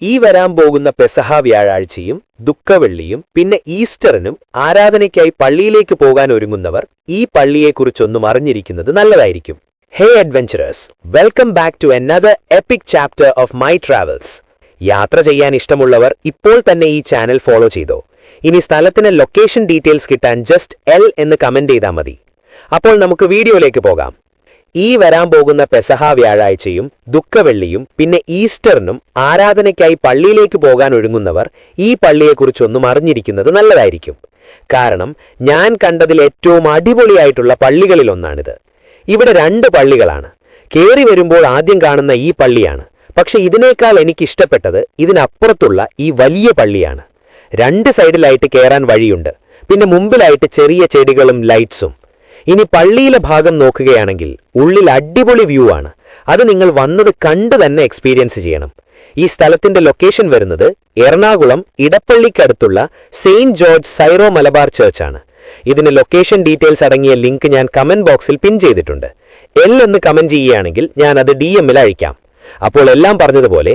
ഈ വരാൻ പോകുന്ന പെസഹ വ്യാഴാഴ്ചയും ദുഃഖവെള്ളിയും പിന്നെ ഈസ്റ്ററിനും ആരാധനയ്ക്കായി പള്ളിയിലേക്ക് പോകാൻ ഒരുങ്ങുന്നവർ ഈ പള്ളിയെക്കുറിച്ചൊന്നും അറിഞ്ഞിരിക്കുന്നത് നല്ലതായിരിക്കും. Hey adventurers, welcome back to another epic chapter of my travels. യാത്ര ചെയ്യാൻ ഇഷ്ടമുള്ളവർ ഇപ്പോൾ തന്നെ ഈ ചാനൽ ഫോളോ ചെയ്തോ. ഇനി സ്ഥലത്തിന് ലൊക്കേഷൻ ഡീറ്റെയിൽസ് കിട്ടാൻ ജസ്റ്റ് L എന്ന് കമന്റ് ചെയ്താൽ മതി. അപ്പോൾ നമുക്ക് വീഡിയോയിലേക്ക് പോകാം. ഈ വരാൻ പോകുന്ന പെസഹ വ്യാഴാഴ്ചയും ദുഃഖവെള്ളിയും പിന്നെ ഈസ്റ്ററിനും ആരാധനയ്ക്കായി പള്ളിയിലേക്ക് പോകാൻ ഒരുങ്ങുന്നവർ ഈ പള്ളിയെക്കുറിച്ചൊന്നും അറിഞ്ഞിരിക്കുന്നത് നല്ലതായിരിക്കും. കാരണം ഞാൻ കണ്ടതിൽ ഏറ്റവും അടിപൊളിയായിട്ടുള്ള പള്ളികളിലൊന്നാണിത്. ഇവിടെ 2 പള്ളികളാണ്. കേറി വരുമ്പോൾ ആദ്യം കാണുന്ന ഈ പള്ളിയാണ്. പക്ഷെ ഇതിനേക്കാൾ എനിക്കിഷ്ടപ്പെട്ടത് ഇതിനപ്പുറത്തുള്ള ഈ വലിയ പള്ളിയാണ്. 2 സൈഡിലായിട്ട് കയറാൻ വഴിയുണ്ട്. പിന്നെ മുമ്പിലായിട്ട് ചെറിയ ചെടികളും ലൈറ്റ്സും. ഇനി പള്ളിയിലെ ഭാഗം നോക്കുകയാണെങ്കിൽ ഉള്ളിൽ അടിപൊളി വ്യൂ ആണ്. അത് നിങ്ങൾ വന്നത് കണ്ടു തന്നെ എക്സ്പീരിയൻസ് ചെയ്യണം. ഈ സ്ഥലത്തിന്റെ ലൊക്കേഷൻ വരുന്നത് എറണാകുളം ഇടപ്പള്ളിക്കടുത്തുള്ള saint George Syro Malabar church ആണ്. ഇതിന് ലൊക്കേഷൻ ഡീറ്റെയിൽസ് അടങ്ങിയ ലിങ്ക് ഞാൻ കമന്റ് ബോക്സിൽ പിൻ ചെയ്തിട്ടുണ്ട്. L എന്ന് കമന്റ് ചെയ്യുകയാണെങ്കിൽ ഞാൻ അത് DM-ൽ അയക്കാം. അപ്പോൾ എല്ലാം പറഞ്ഞതുപോലെ